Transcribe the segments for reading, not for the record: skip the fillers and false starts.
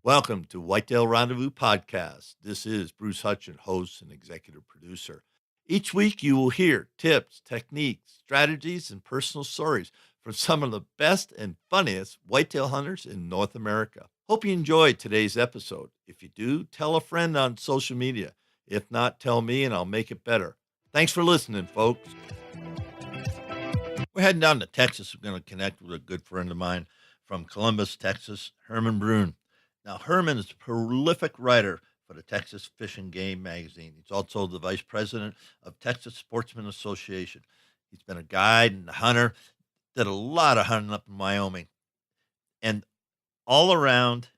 Welcome to Whitetail Rendezvous Podcast. This is Bruce Hutchin, host and executive producer. Each week you will hear tips, techniques, strategies, and personal stories from some of the best and funniest whitetail hunters in North America. Hope you enjoyed today's episode. If you do, tell a friend on social media. If not, tell me and I'll make it better. Thanks for listening, folks. We're heading down to Texas. We're going to connect with a good friend of mine from Columbus, Texas, Herman Brune. Now, Herman is a prolific writer for the Texas Fish and Game magazine. He's also the vice president of Texas Sportsman Association. He's been a guide and a hunter, did a lot of hunting up in Wyoming, and all around,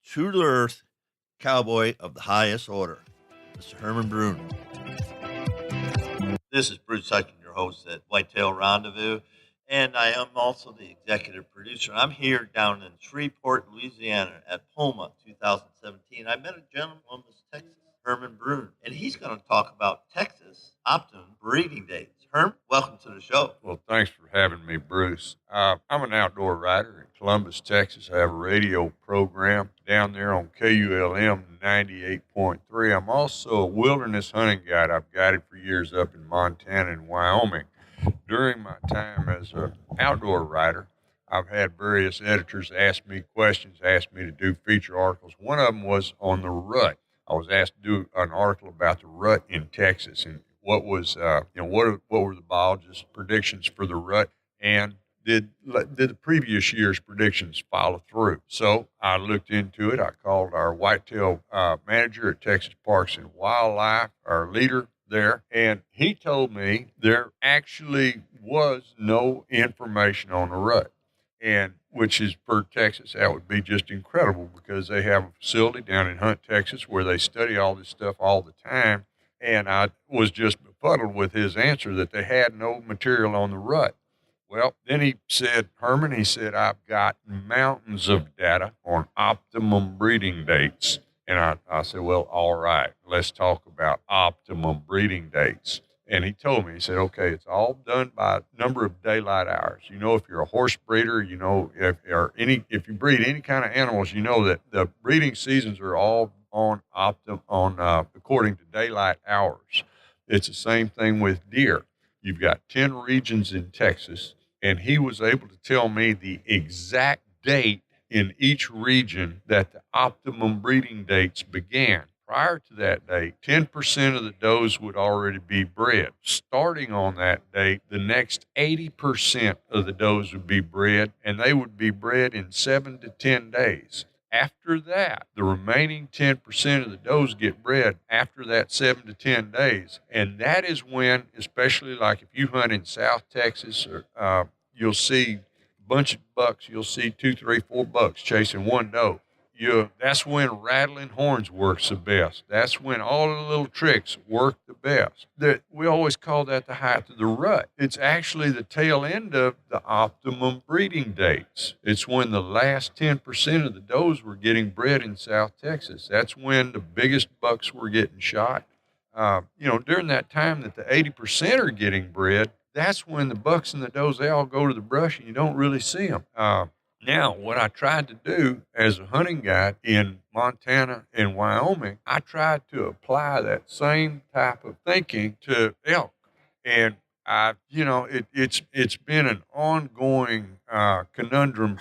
true to earth, cowboy of the highest order, Mr. Herman Brune. This is Bruce Hutchin, your host at Whitetail Rendezvous, and I am also the executive producer. I'm here down in Shreveport, Louisiana at POMA 2017. I met a gentleman from Texas, Herman Brune, and he's going to talk about Texas optimum breeding dates. Herman, welcome to the show. Well, thanks for having me, Bruce. I'm an outdoor writer in Columbus, Texas. I have a radio program down there on KULM 98.3. I'm also a wilderness hunting guide. I've guided for years up in Montana and Wyoming. During my time as an outdoor writer, I've had various editors ask me questions, ask me to do feature articles. One of them was on the rut. I was asked to do an article about the rut in Texas and what was, what were the biologists' predictions for the rut, and did the previous year's predictions follow through? So I looked into it. I called our whitetail manager at Texas Parks and Wildlife, our leader there, and he told me there actually was no information on the rut, and which is per Texas, that would be just incredible because they have a facility down in Hunt, Texas, where they study all this stuff all the time. And I was just befuddled with his answer that they had no material on the rut. Well, then he said, Herman, he said, I've got mountains of data on optimum breeding dates. And I said, well, all right, let's talk about optimum breeding dates. And he told me, he said, okay, it's all done by number of daylight hours. You know, if you're a horse breeder, you know, if you breed any kind of animals, you know that the breeding seasons are all according to daylight hours. It's the same thing with deer. You've got 10 regions in Texas, and he was able to tell me the exact date in each region that the optimum breeding dates began. Prior to that date, 10% of the does would already be bred. Starting on that date, the next 80% of the does would be bred, and they would be bred in 7 to 10 days. After that, the remaining 10% of the does get bred after that 7 to 10 days. And that is when, especially like if you hunt in South Texas, or you'll see a bunch of bucks, you'll see 2, 3, 4 bucks chasing one doe. That's when rattling horns works the best. That's when all the little tricks work the best. We always call that the height of the rut. It's actually the tail end of the optimum breeding dates. It's when the last 10% of the does were getting bred in South Texas. That's when the biggest bucks were getting shot. During that time that the 80% are getting bred, that's when the bucks and the does, they all go to the brush and you don't really see them. Now, what I tried to do as a hunting guide in Montana and Wyoming, I tried to apply that same type of thinking to elk. And it's been an ongoing conundrum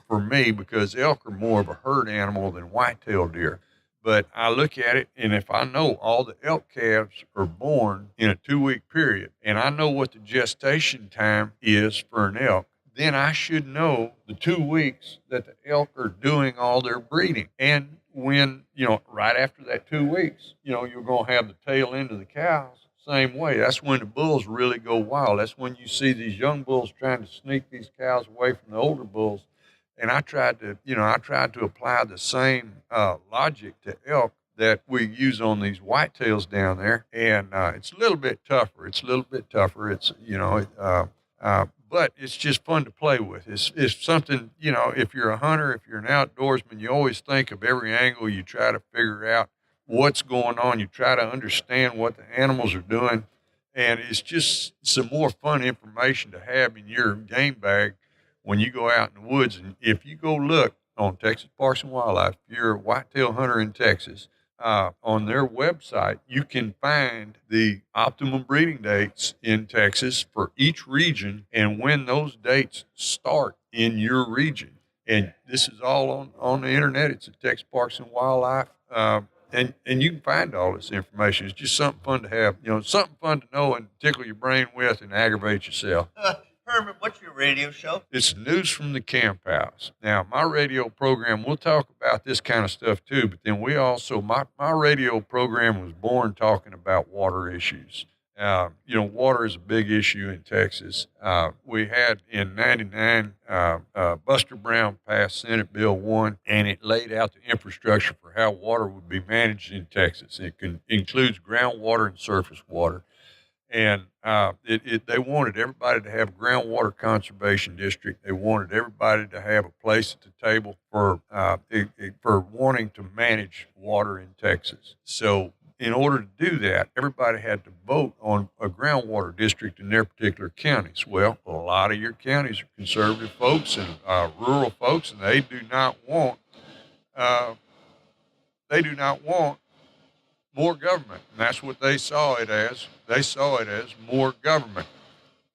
for me because elk are more of a herd animal than whitetail deer. But I look at it, and if I know all the elk calves are born in a 2-week period, and I know what the gestation time is for an elk, then I should know the 2 weeks that the elk are doing all their breeding. And when, right after that 2 weeks, you're going to have the tail end of the cows, same way. That's when the bulls really go wild. That's when you see these young bulls trying to sneak these cows away from the older bulls. And I tried to apply the same logic to elk that we use on these whitetails down there. And it's a little bit tougher. But it's just fun to play with. It's something, if you're a hunter, if you're an outdoorsman, you always think of every angle. You try to figure out what's going on. You try to understand what the animals are doing. And it's just some more fun information to have in your game bag when you go out in the woods. And if you go look on Texas Parks and Wildlife. If you're a whitetail hunter in Texas, on their website, you can find the optimum breeding dates in Texas for each region and when those dates start in your region. And this is all on the internet. It's at Texas Parks and Wildlife. And you can find all this information. It's just something fun to have, something fun to know and tickle your brain with and aggravate yourself. Herman, what's your radio show? It's News from the Camp House. Now, my radio program, we'll talk about this kind of stuff too, but then we also, my radio program was born talking about water issues. Water is a big issue in Texas. We had in 99, Buster Brown passed Senate Bill 1, and it laid out the infrastructure for how water would be managed in Texas. It includes groundwater and surface water. And they wanted everybody to have a groundwater conservation district. They wanted everybody to have a place at the table for wanting to manage water in Texas. So in order to do that, everybody had to vote on a groundwater district in their particular counties. Well, a lot of your counties are conservative folks and rural folks, and they do not want more government. And that's what they saw it as. They saw it as more government.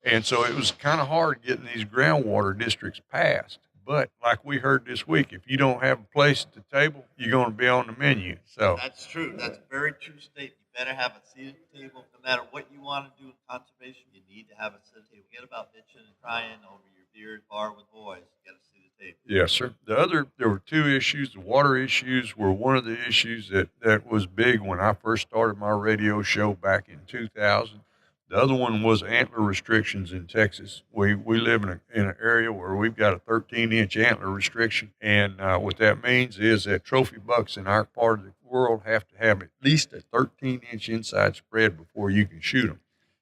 And so it was kind of hard getting these groundwater districts passed. But like we heard this week, if you don't have a place at the table, you're going to be on the menu. So that's true. That's a very true statement. You better have a seat at the table. No matter what you want to do in conservation, you need to have a seat at the table. Forget about bitching and crying over your beer bar with boys. You got to sit at the table. Yes, sir. There were two issues. The water issues were one of the issues that was big when I first started my radio show back in 2000. The other one was antler restrictions in Texas. We live in an area where we've got a 13-inch antler restriction, and what that means is that trophy bucks in our part of the world have to have at least a 13-inch inside spread before you can shoot them.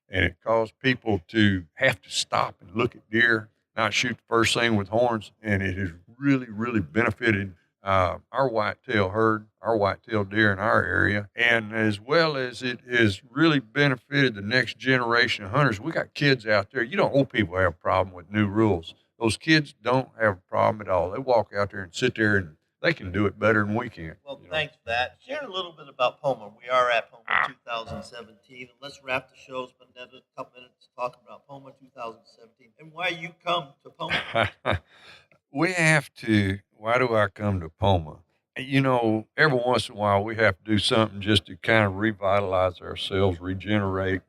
And it caused people to have to stop and look at deer, not shoot the first thing with horns, and it has really, really benefited our whitetail herd, our whitetail deer in our area, and as well as it has really benefited the next generation of hunters. We got kids out there. Old people have a problem with new rules. Those kids don't have a problem at all. They walk out there and sit there, and they can do it better than we can. Well, thanks for that. Share a little bit about POMA. We are at POMA 2017, and let's wrap the show. Spend another couple minutes talking about POMA 2017 and why you come to POMA. Why do I come to POMA? Every once in a while we have to do something just to kind of revitalize ourselves, regenerate,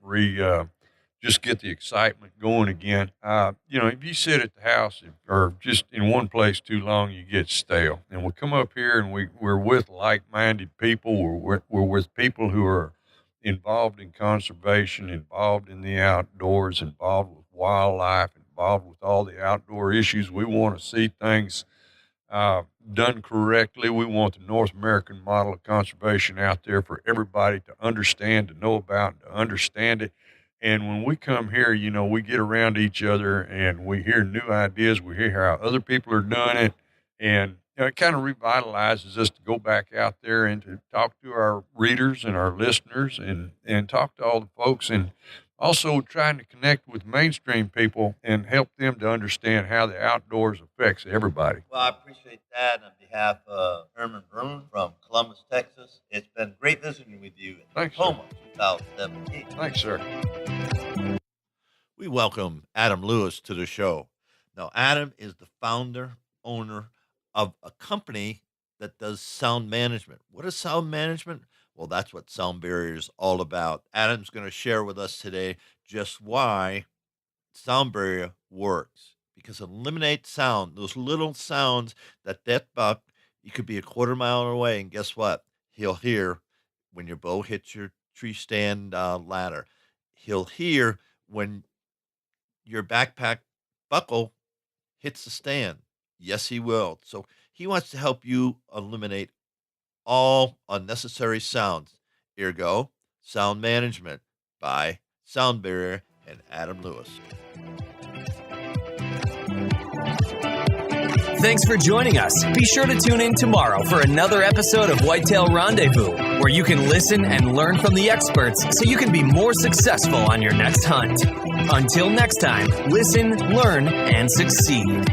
just get the excitement going again. If you sit at the house or just in one place too long, you get stale. And we come up here and we're with like-minded people. We're with people who are involved in conservation, involved in the outdoors, involved with wildlife, involved with all the outdoor issues. We want to see things done correctly. We want the North American model of conservation out there for everybody to understand, to know about, and to understand it. And when we come here, we get around each other and we hear new ideas. We hear how other people are doing it. And it kind of revitalizes us to go back out there and to talk to our readers and our listeners and talk to all the folks, and also trying to connect with mainstream people and help them to understand how the outdoors affects everybody. Well, I appreciate that. On behalf of Herman Brune from Columbus, Texas, it's been great visiting with you in POMA 2017. Thanks, sir. We welcome Adam Lewis to the show. Now, Adam is the founder, owner of a company that does sound management. What is sound management? Well, that's what Sound Barrier is all about. Adam's going to share with us today just why Sound Barrier works. Because it eliminates sound, those little sounds that buck, you could be a quarter mile away, and guess what? He'll hear when your bow hits your tree stand ladder. He'll hear when your backpack buckle hits the stand. Yes, he will. So he wants to help you eliminate all unnecessary sounds. Ergo, Sound Management by Sound Barrier and Adam Lewis. Thanks for joining us. Be sure to tune in tomorrow for another episode of Whitetail Rendezvous, where you can listen and learn from the experts so you can be more successful on your next hunt. Until next time, listen, learn, and succeed.